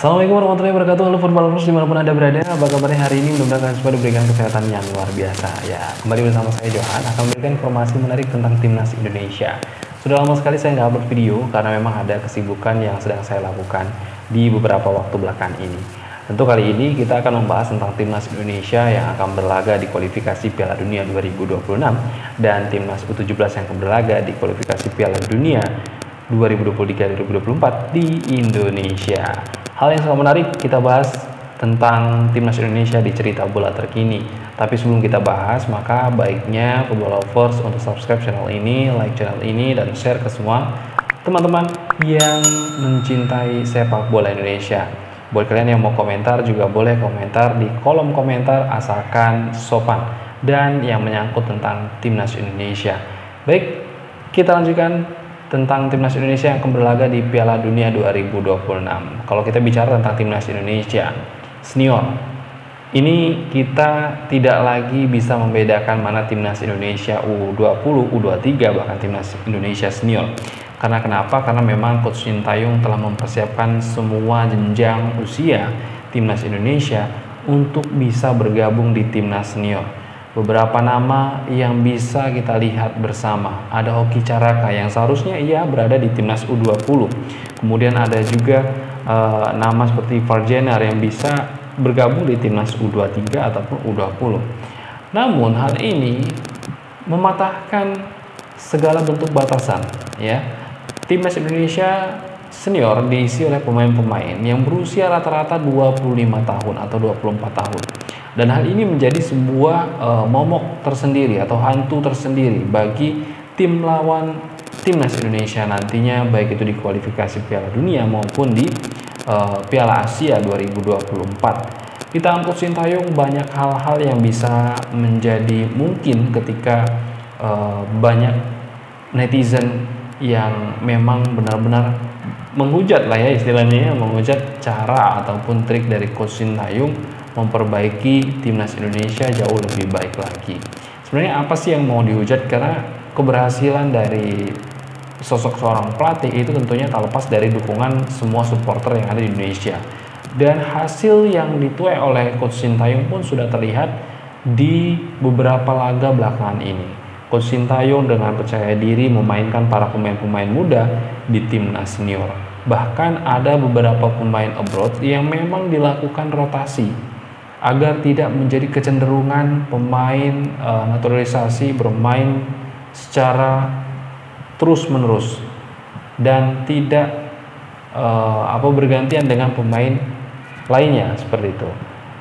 Assalamualaikum warahmatullahi wabarakatuh. Halo footballers dimanapun Anda berada. Apa kabarnya hari ini? Mudah-mudahan semua diberikan kesehatan yang luar biasa. Ya, kembali bersama saya Johan akan memberikan informasi menarik tentang timnas Indonesia. Sudah lama sekali saya nggak upload video karena memang ada kesibukan yang sedang saya lakukan di beberapa waktu belakangan ini. Tentu kali ini kita akan membahas tentang timnas Indonesia yang akan berlaga di kualifikasi Piala Dunia 2026 dan timnas U17 yang akan berlaga di kualifikasi Piala Dunia 2023-2024 di Indonesia. Hal yang sangat menarik kita bahas tentang timnas Indonesia di cerita bola terkini. Tapi sebelum kita bahas, maka baiknya football lovers untuk subscribe channel ini, like channel ini, dan share ke semua teman-teman yang mencintai sepak bola Indonesia. Buat kalian yang mau komentar juga boleh komentar di kolom komentar asalkan sopan dan yang menyangkut tentang timnas Indonesia. Baik, kita lanjutkan tentang timnas Indonesia yang akan berlaga di Piala Dunia 2026. Kalau kita bicara tentang timnas Indonesia senior, ini kita tidak lagi bisa membedakan mana timnas Indonesia U20, U23, bahkan timnas Indonesia senior. Karena kenapa? Karena memang Coach Sintayong telah mempersiapkan semua jenjang usia timnas Indonesia untuk bisa bergabung di timnas senior. Beberapa nama yang bisa kita lihat bersama. Ada Hoki Caraka yang seharusnya ia berada di timnas U20. Kemudian ada juga nama seperti Farjenar yang bisa bergabung di timnas U23 ataupun U20. Namun hal ini mematahkan segala bentuk batasan, ya. Timnas Indonesia senior diisi oleh pemain-pemain yang berusia rata-rata 25 tahun atau 24 tahun. Dan hal ini menjadi sebuah momok tersendiri atau hantu tersendiri bagi tim lawan timnas Indonesia nantinya, baik itu di kualifikasi Piala Dunia maupun di Piala Asia 2024. Kita angkut Sintayong banyak hal-hal yang bisa menjadi mungkin ketika banyak netizen yang memang benar-benar menghujat lah ya istilahnya, menghujat cara ataupun trik dari Coach Sintayong memperbaiki timnas Indonesia jauh lebih baik lagi. Sebenarnya apa sih yang mau dihujat? Karena keberhasilan dari sosok seorang pelatih itu tentunya tak lepas dari dukungan semua supporter yang ada di Indonesia. Dan hasil yang dituai oleh Coach Sintayong pun sudah terlihat di beberapa laga belakangan ini. Coach Sintayong dengan percaya diri memainkan para pemain-pemain muda di timnas senior. Bahkan ada beberapa pemain abroad yang memang dilakukan rotasi agar tidak menjadi kecenderungan pemain naturalisasi bermain secara terus-menerus dan tidak bergantian dengan pemain lainnya seperti itu.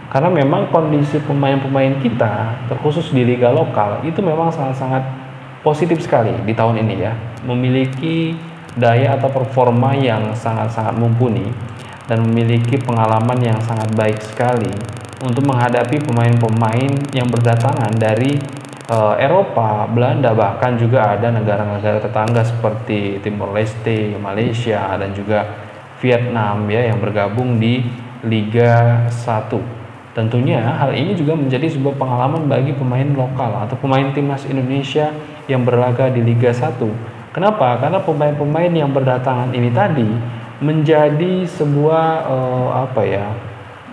Karena memang kondisi pemain-pemain kita, terkhusus di liga lokal, itu memang sangat-sangat positif sekali di tahun ini ya. Memiliki daya atau performa yang sangat-sangat mumpuni dan memiliki pengalaman yang sangat baik sekali untuk menghadapi pemain-pemain yang berdatangan dari Eropa, Belanda, bahkan juga ada negara-negara tetangga seperti Timor Leste, Malaysia, dan juga Vietnam ya yang bergabung di Liga 1. Tentunya hal ini juga menjadi sebuah pengalaman bagi pemain lokal atau pemain timnas Indonesia yang berlaga di Liga 1. Kenapa? Karena pemain-pemain yang berdatangan ini tadi menjadi sebuah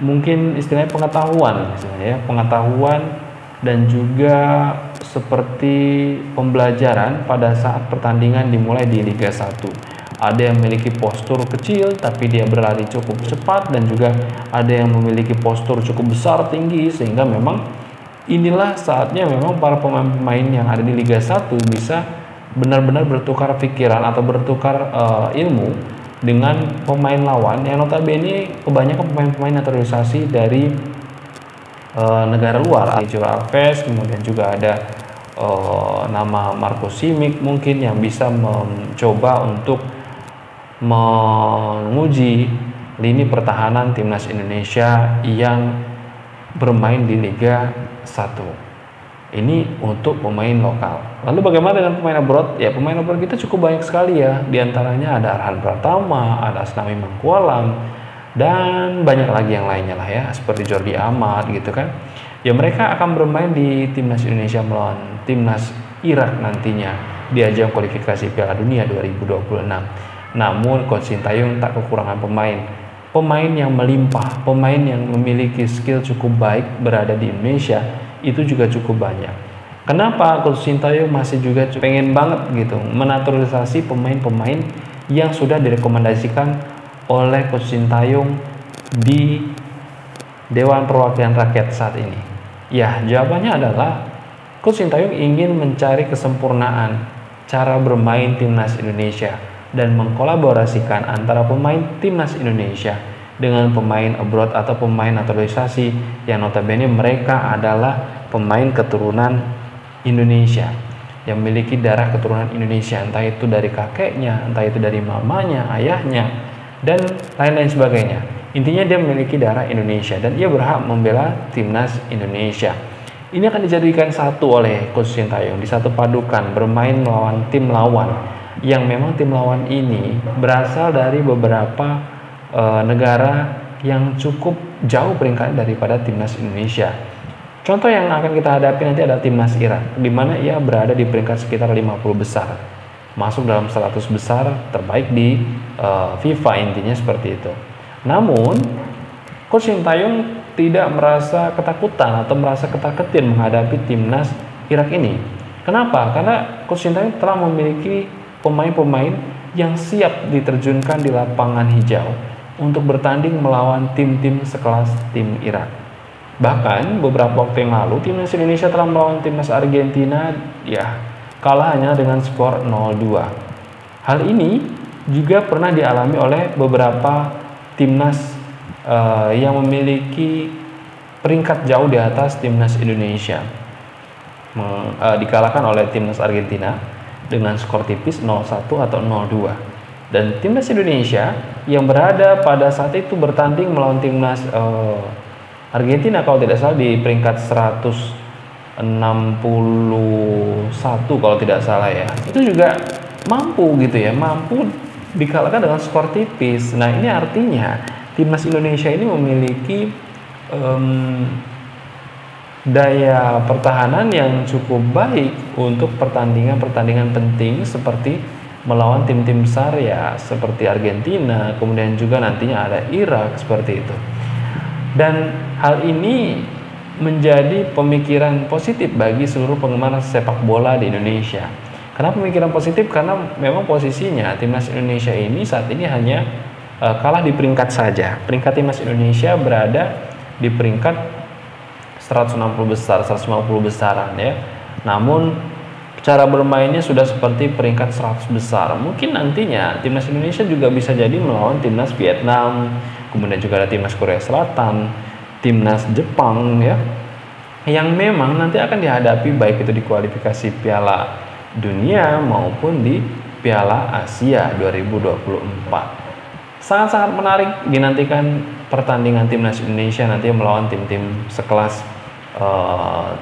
mungkin istilahnya pengetahuan dan juga seperti pembelajaran pada saat pertandingan dimulai di Liga 1. Ada yang memiliki postur kecil tapi dia berlari cukup cepat, dan juga ada yang memiliki postur cukup besar tinggi, sehingga memang inilah saatnya memang para pemain-pemain yang ada di Liga 1 bisa benar-benar bertukar pikiran atau bertukar ilmu dengan pemain lawan yang notabene kebanyakan pemain-pemain naturalisasi dari negara luar. Jura Alves, kemudian juga ada nama Marco Simic mungkin yang bisa mencoba untuk menguji lini pertahanan timnas Indonesia yang bermain di Liga 1. Ini untuk pemain lokal. Lalu bagaimana dengan pemain abroad? Ya, pemain abroad kita cukup banyak sekali ya. Di antaranya ada Arhan Pratama, ada Asnawi Mangkualam, dan banyak lagi yang lainnya lah ya, seperti Jordi Amat gitu kan. Ya, mereka akan bermain di timnas Indonesia melawan timnas Irak nantinya di ajang kualifikasi Piala Dunia 2026. Namun Coach Sintayong tak kekurangan pemain. pemain yang melimpah, pemain yang memiliki skill cukup baik berada di Indonesia itu juga cukup banyak. Kenapa Coach Sintayong masih juga pengen banget gitu menaturalisasi pemain-pemain yang sudah direkomendasikan oleh Coach Sintayong di Dewan Perwakilan Rakyat saat ini? Ya, jawabannya adalah Coach Sintayong ingin mencari kesempurnaan cara bermain timnas Indonesia dan mengkolaborasikan antara pemain timnas Indonesia dengan pemain abroad atau pemain naturalisasi yang notabene mereka adalah pemain keturunan Indonesia yang memiliki darah keturunan Indonesia, entah itu dari kakeknya, entah itu dari mamanya, ayahnya, dan lain-lain sebagainya. Intinya dia memiliki darah Indonesia dan ia berhak membela timnas Indonesia. Ini akan dijadikan satu oleh Coach Sintayong, disatu padukan bermain melawan tim lawan yang memang tim lawan ini berasal dari beberapa negara yang cukup jauh peringkat daripada timnas Indonesia. Contoh yang akan kita hadapi nanti adalah timnas Irak, di mana ia berada di peringkat sekitar 50 besar, masuk dalam 100 besar terbaik di FIFA, intinya seperti itu. Namun Coach Sintayong tidak merasa ketakutan atau merasa ketar-ketir menghadapi timnas Irak ini. Kenapa? Karena Coach Sintayong telah memiliki pemain-pemain yang siap diterjunkan di lapangan hijau untuk bertanding melawan tim-tim sekelas tim Irak. Bahkan beberapa waktu yang lalu timnas Indonesia telah melawan timnas Argentina, ya kalah hanya dengan skor 0-2. Hal ini juga pernah dialami oleh beberapa timnas yang memiliki peringkat jauh di atas timnas Indonesia, dikalahkan oleh timnas Argentina dengan skor tipis 0-1 atau 0-2. Dan timnas Indonesia yang berada pada saat itu bertanding melawan timnas Argentina kalau tidak salah di peringkat 161 kalau tidak salah ya. Itu juga mampu gitu ya, mampu dikalahkan dengan skor tipis. Nah, ini artinya timnas Indonesia ini memiliki daya pertahanan yang cukup baik untuk pertandingan-pertandingan penting seperti melawan tim-tim besar ya seperti Argentina, kemudian juga nantinya ada Irak seperti itu. Dan hal ini menjadi pemikiran positif bagi seluruh penggemar sepak bola di Indonesia. Kenapa pemikiran positif? Karena memang posisinya timnas Indonesia ini saat ini hanya kalah di peringkat saja. Peringkat timnas Indonesia berada di peringkat 160 besar, 150 besaran ya. Namun cara bermainnya sudah seperti peringkat 100 besar. Mungkin nantinya timnas Indonesia juga bisa jadi melawan timnas Vietnam, kemudian juga ada timnas Korea Selatan, timnas Jepang ya, yang memang nanti akan dihadapi baik itu di kualifikasi Piala Dunia maupun di Piala Asia 2024. Sangat-sangat menarik dinantikan pertandingan timnas Indonesia nanti melawan tim-tim sekelas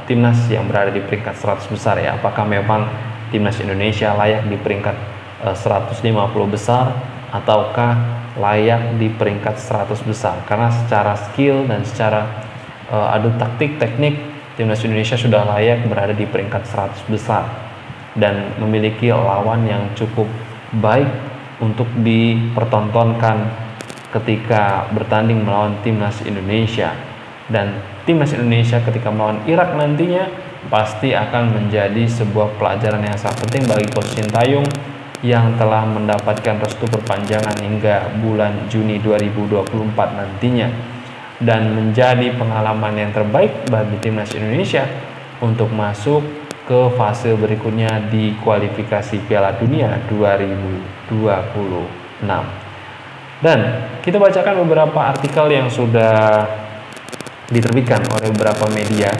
timnas yang berada di peringkat 100 besar ya. Apakah memang timnas Indonesia layak di peringkat 150 besar ataukah layak di peringkat 100 besar? Karena secara skill dan secara adu taktik teknik timnas Indonesia sudah layak berada di peringkat 100 besar dan memiliki lawan yang cukup baik untuk dipertontonkan ketika bertanding melawan timnas Indonesia. Dan timnas Indonesia ketika melawan Irak nantinya pasti akan menjadi sebuah pelajaran yang sangat penting bagi Coach Sintayong yang telah mendapatkan restu perpanjangan hingga bulan Juni 2024 nantinya, dan menjadi pengalaman yang terbaik bagi timnas Indonesia untuk masuk ke fase berikutnya di kualifikasi Piala Dunia 2026. Dan kita bacakan beberapa artikel yang sudah diterbitkan oleh beberapa media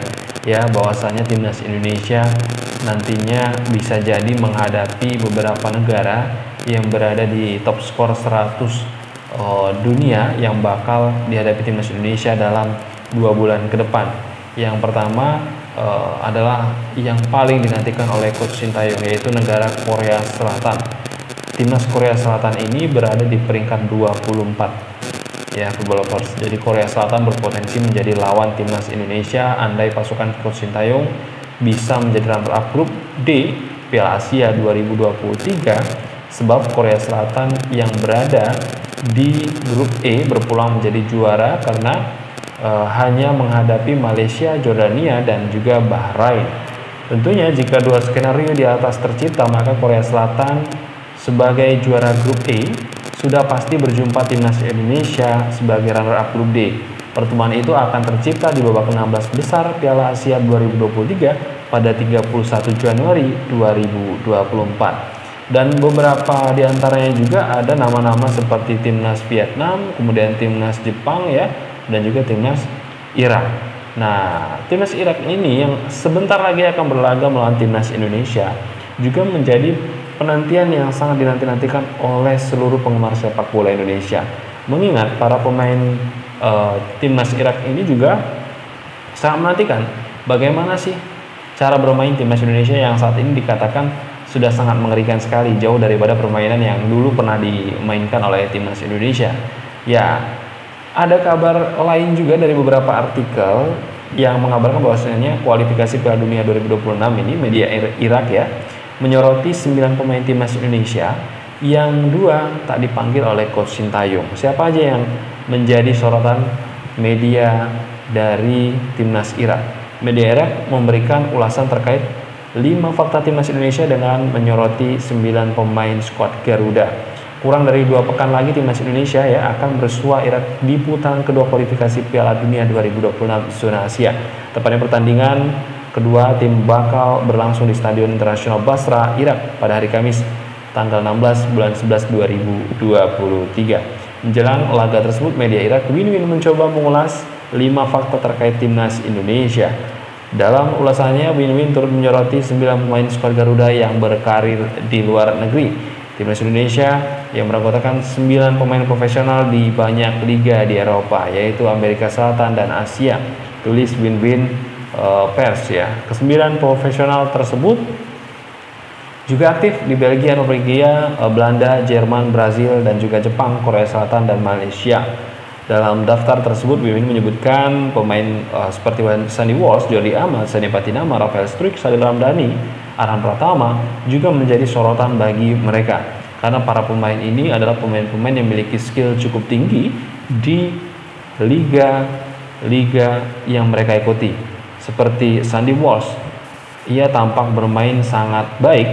ya, bahwasanya timnas Indonesia nantinya bisa jadi menghadapi beberapa negara yang berada di top skor 100 dunia yang bakal dihadapi timnas Indonesia dalam 2 bulan ke depan. Yang pertama adalah yang paling dinantikan oleh Coach Sintayong, yaitu negara Korea Selatan. Timnas Korea Selatan ini berada di peringkat 24 ya, Football Lovers. Jadi Korea Selatan berpotensi menjadi lawan timnas Indonesia andai pasukan Coach Sintayong bisa menjadi runner-up grup D Piala Asia 2023, sebab Korea Selatan yang berada di grup E berpeluang menjadi juara karena hanya menghadapi Malaysia, Jordania, dan juga Bahrain. Tentunya jika dua skenario di atas tercipta, maka Korea Selatan sebagai juara grup E sudah pasti berjumpa timnas Indonesia sebagai runner-up grup D. Pertemuan itu akan tercipta di babak 16 besar Piala Asia 2023 pada 31 Januari 2024. Dan beberapa diantaranya juga ada nama-nama seperti timnas Vietnam, kemudian timnas Jepang ya, dan juga timnas Irak. Nah, timnas Irak ini yang sebentar lagi akan berlaga melawan timnas Indonesia juga menjadi penantian yang sangat dinanti-nantikan oleh seluruh penggemar sepak bola Indonesia. Mengingat para pemain timnas Irak ini juga sangat menantikan bagaimana sih cara bermain timnas Indonesia yang saat ini dikatakan sudah sangat mengerikan sekali, jauh daripada permainan yang dulu pernah dimainkan oleh timnas Indonesia. Ya, ada kabar lain juga dari beberapa artikel yang mengabarkan bahwasanya kualifikasi Piala Dunia 2026 ini media Irak ya menyoroti 9 pemain timnas Indonesia yang 2 tak dipanggil oleh Coach Sintayong. Siapa aja yang menjadi sorotan media dari timnas Irak? Media Irak memberikan ulasan terkait 5 fakta timnas Indonesia dengan menyoroti 9 pemain skuad Garuda. Kurang dari 2 pekan lagi timnas Indonesia ya akan bersua Irak di putaran kedua kualifikasi Piala Dunia 2026 zona Asia. Tepatnya pertandingan kedua tim bakal berlangsung di Stadion Internasional Basra, Irak pada hari Kamis tanggal 16 bulan 11 2023. Menjelang laga tersebut, media Irak Win mencoba mengulas 5 fakta terkait timnas Indonesia. Dalam ulasannya, Win turut menyoroti 9 pemain skuad Garuda yang berkarir di luar negeri. Timnas Indonesia yang beranggotakan 9 pemain profesional di banyak liga di Eropa, yaitu Amerika Selatan dan Asia. Tulis Win Pers ya. Ke-9 profesional tersebut juga aktif di Belgia, Norwegia, Belanda, Jerman, Brazil, dan juga Jepang, Korea Selatan, dan Malaysia. Dalam daftar tersebut, Win menyebutkan pemain seperti Sandy Walsh, Jordi Amat, Sani Patinama, Rafael Struijk, Sadil Ramdhani, Arhan Pratama juga menjadi sorotan bagi mereka. Karena para pemain ini adalah pemain-pemain yang memiliki skill cukup tinggi di liga yang mereka ikuti. Seperti Sandy Walsh, ia tampak bermain sangat baik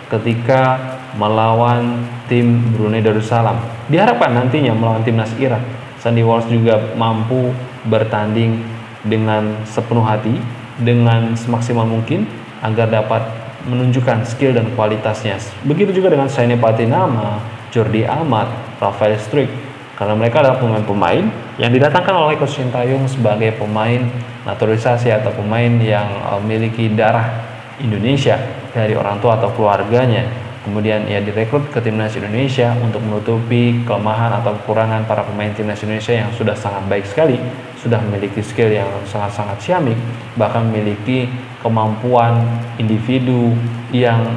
ketika melawan tim Brunei Darussalam. Diharapkan nantinya melawan timnas Irak, Sandy Walsh juga mampu bertanding dengan sepenuh hati, dengan semaksimal mungkin agar dapat menunjukkan skill dan kualitasnya. Begitu juga dengan Sani Patinama, Jordi Amat, Rafael Struijk, karena mereka adalah pemain-pemain yang didatangkan oleh Coach Sintayong sebagai pemain naturalisasi atau pemain yang memiliki darah Indonesia dari orang tua atau keluarganya. Kemudian ia direkrut ke timnas Indonesia untuk menutupi kelemahan atau kekurangan para pemain timnas Indonesia yang sudah sangat baik sekali, sudah memiliki skill yang sangat-sangat ciamik, bahkan memiliki kemampuan individu yang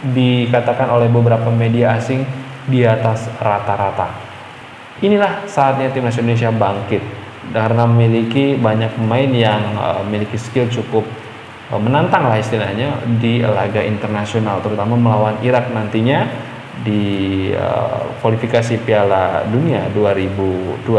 dikatakan oleh beberapa media asing di atas rata-rata. Inilah saatnya timnas Indonesia bangkit karena memiliki banyak pemain yang memiliki skill cukup menantang lah istilahnya di laga internasional, terutama melawan Irak nantinya di kualifikasi Piala Dunia 2026.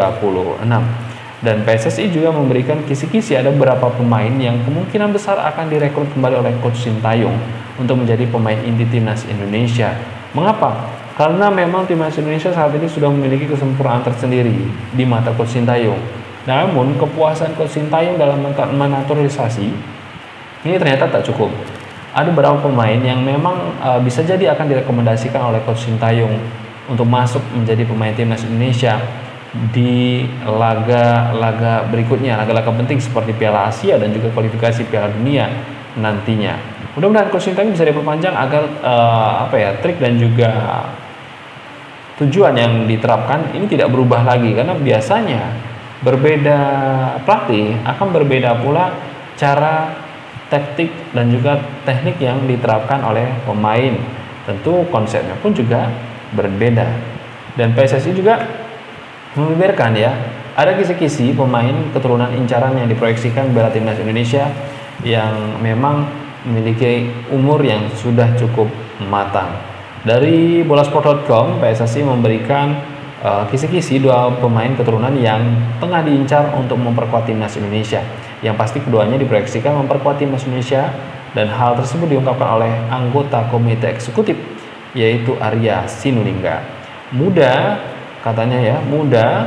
Dan PSSI juga memberikan kisi-kisi ada beberapa pemain yang kemungkinan besar akan direkrut kembali oleh Coach Sintayong untuk menjadi pemain inti timnas Indonesia. Mengapa? Karena memang timnas Indonesia saat ini sudah memiliki kesempurnaan tersendiri di mata Coach Sintayong. Namun kepuasan Coach Sintayong dalam menaturalisasi ini ternyata tak cukup. Ada beberapa pemain yang memang bisa jadi akan direkomendasikan oleh Coach Sintayong untuk masuk menjadi pemain timnas Indonesia di laga-laga berikutnya, laga-laga penting seperti Piala Asia dan juga kualifikasi Piala Dunia nantinya. Mudah-mudahan Coach Sintayong bisa diperpanjang agar trik dan juga tujuan yang diterapkan ini tidak berubah lagi, karena biasanya berbeda pelatih akan berbeda pula cara taktik dan juga teknik yang diterapkan oleh pemain. Tentu konsepnya pun juga berbeda. Dan PSSI juga membeberkan ya, ada kisi-kisi pemain keturunan incaran yang diproyeksikan bela timnas Indonesia yang memang memiliki umur yang sudah cukup matang. Dari bolasport.com, PSSI memberikan kisi-kisi dua pemain keturunan yang tengah diincar untuk memperkuat timnas Indonesia. Yang pasti keduanya diproyeksikan memperkuat timnas Indonesia, dan hal tersebut diungkapkan oleh anggota komite eksekutif yaitu Arya Sinulinga. Muda katanya ya, muda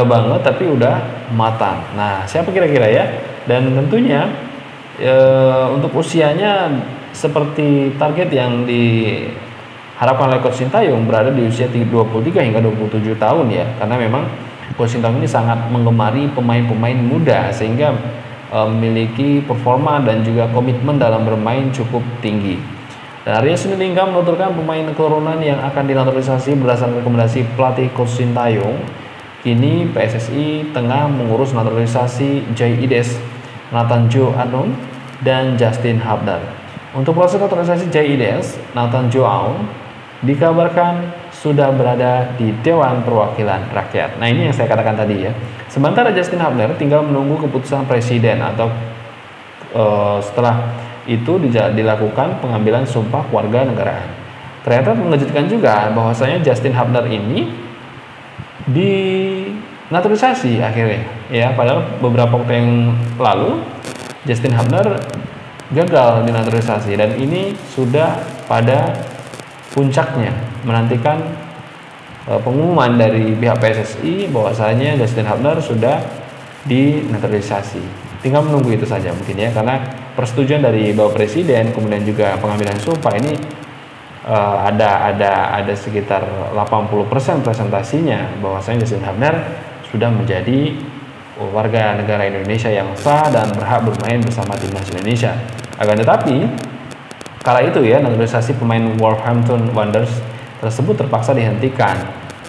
banget tapi udah matang. Nah, siapa kira-kira ya? Dan tentunya untuk usianya seperti target yang diharapkan oleh Coach Sintayong berada di usia 23 hingga 27 tahun ya, karena memang Coach Sintayong ini sangat menggemari pemain-pemain muda sehingga memiliki performa dan juga komitmen dalam bermain cukup tinggi. Dan Arya Sinulinga menuturkan pemain keturunan yang akan dinaturalisasi berdasarkan rekomendasi pelatih Coach Sintayong. Kini PSSI tengah mengurus naturalisasi Jai Ides, Nathan Jo Anon, dan Justin Hubner. Untuk proses naturalisasi Jai Ides, Nathan Jo Anon dikabarkan sudah berada di Dewan Perwakilan Rakyat. Nah, ini yang saya katakan tadi ya. Sementara Justin Hubner tinggal menunggu keputusan presiden atau setelah itu dilakukan pengambilan sumpah kewarganegaraan. Ternyata mengejutkan juga bahwasanya Justin Hubner ini dinaturalisasi akhirnya ya, padahal beberapa waktu yang lalu Justin Hubner gagal dinaturalisasi, dan ini sudah pada puncaknya menantikan pengumuman dari pihak PSSI bahwasanya Justin Hubner sudah dinaturalisasi. Tinggal menunggu itu saja mungkin ya, karena persetujuan dari Bapak Presiden kemudian juga pengambilan sumpah ini ada sekitar 80% presentasinya bahwasanya Justin Hubner sudah menjadi warga negara Indonesia yang sah dan berhak bermain bersama timnas Indonesia. Akan tetapi kala itu ya, naturalisasi pemain Wolverhampton Wanderers tersebut terpaksa dihentikan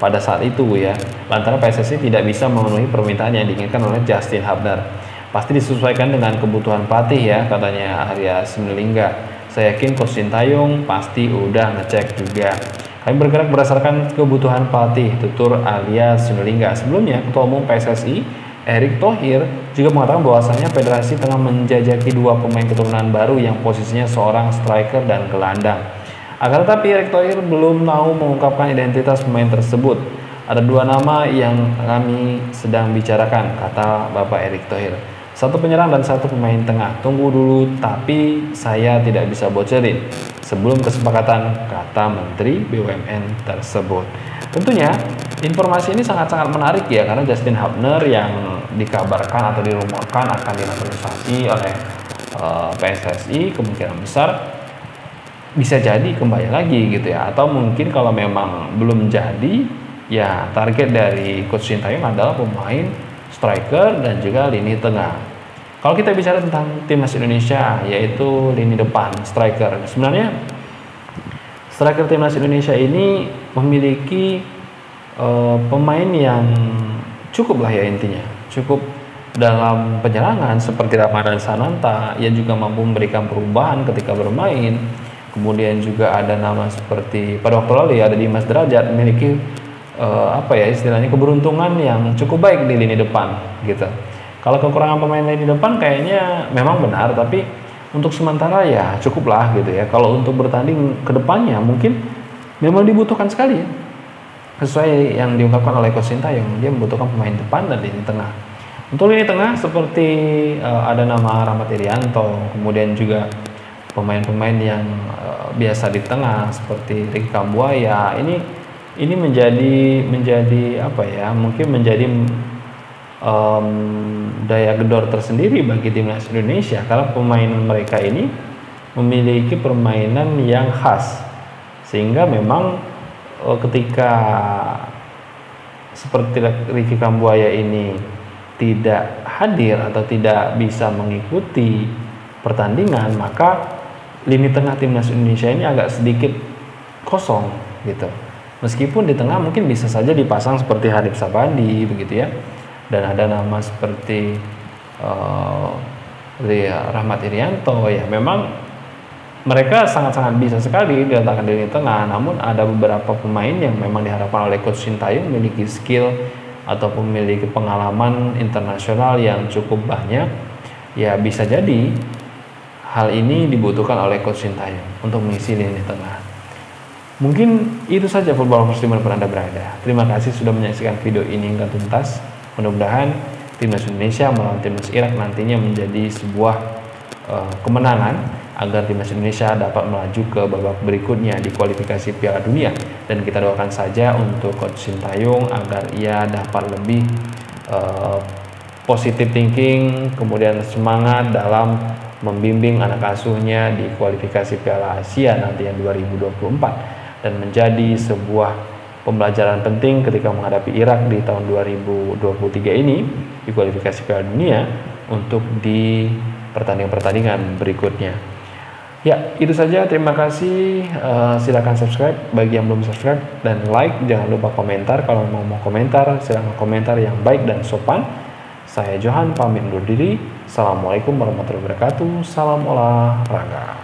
pada saat itu ya, lantaran PSSI tidak bisa memenuhi permintaan yang diinginkan oleh Justin Hubner. Pasti disesuaikan dengan kebutuhan pelatih ya, katanya Arya Sinulinga. Saya yakin Coach Sintayong pasti udah ngecek juga. Kami bergerak berdasarkan kebutuhan pelatih, tutur Arya Sinulinga. Sebelumnya, Ketua Umum PSSI Erick Thohir juga mengatakan bahwasanya federasi tengah menjajaki dua pemain keturunan baru yang posisinya seorang striker dan gelandang. Akan tetapi Erick Thohir belum mau mengungkapkan identitas pemain tersebut. Ada dua nama yang kami sedang bicarakan, kata Bapak Erick Thohir. Satu penyerang dan satu pemain tengah. Tunggu dulu, tapi saya tidak bisa bocorin sebelum kesepakatan, kata Menteri BUMN tersebut. Tentunya informasi ini sangat-sangat menarik ya, karena Justin Hubner yang dikabarkan atau dirumorkan akan dinaturalisasi oleh PSSI kemungkinan besar bisa jadi kembali lagi gitu ya, atau mungkin kalau memang belum jadi ya, target dari Coach Sintayong adalah pemain striker dan juga lini tengah. Kalau kita bicara tentang timnas Indonesia, yaitu lini depan striker, sebenarnya striker timnas Indonesia ini memiliki pemain yang cukup lah ya, intinya cukup dalam penyerangan seperti Ramadhan Sananta. Ia juga mampu memberikan perubahan ketika bermain. Kemudian juga ada nama seperti pada waktu lalu ya, ada Dimas Derajat, memiliki istilahnya keberuntungan yang cukup baik di lini depan gitu. Kalau kekurangan pemain lini depan kayaknya memang benar, tapi untuk sementara ya cukuplah gitu ya. Kalau untuk bertanding ke depannya mungkin memang dibutuhkan sekali ya. Sesuai yang diungkapkan oleh Coach Sintayong, dia membutuhkan pemain depan dan lini tengah. Untuk lini tengah seperti ada nama Rahmat Irianto, kemudian juga pemain-pemain yang biasa di tengah seperti Ricky Kambuaya. Ini menjadi apa ya? Mungkin menjadi daya gedor tersendiri bagi timnas Indonesia, karena pemain mereka ini memiliki permainan yang khas, sehingga memang ketika seperti Ricky Kambuaya ini tidak hadir atau tidak bisa mengikuti pertandingan, maka lini tengah timnas Indonesia ini agak sedikit kosong gitu. Meskipun di tengah mungkin bisa saja dipasang seperti Hanif Sabandi begitu ya, dan ada nama seperti Rahmat Irianto ya, memang mereka sangat-sangat bisa sekali diletakkan di lini tengah. Namun ada beberapa pemain yang memang diharapkan oleh Coach Sintayong memiliki skill ataupun memiliki pengalaman internasional yang cukup banyak. Ya bisa jadi hal ini dibutuhkan oleh Coach Sintayong untuk mengisi lini tengah. Mungkin itu saja football lovers dimanapun Anda berada. Terima kasih sudah menyaksikan video ini hingga tuntas. Mudah-mudahan timnas Indonesia melawan timnas Irak nantinya menjadi sebuah kemenangan agar timnas Indonesia dapat melaju ke babak berikutnya di kualifikasi Piala Dunia. Dan kita doakan saja untuk Coach Sintayong agar ia dapat lebih positive thinking, kemudian semangat dalam membimbing anak asuhnya di kualifikasi Piala Asia nanti yang 2024. Dan menjadi sebuah pembelajaran penting ketika menghadapi Irak di tahun 2023 ini di kualifikasi Piala Dunia untuk di pertandingan-pertandingan berikutnya. Ya, itu saja. Terima kasih. Silakan subscribe bagi yang belum subscribe dan like. Jangan lupa komentar. Kalau mau komentar, silakan komentar yang baik dan sopan. Saya Johan pamit undur diri. Assalamualaikum warahmatullahi wabarakatuh. Salam olahraga.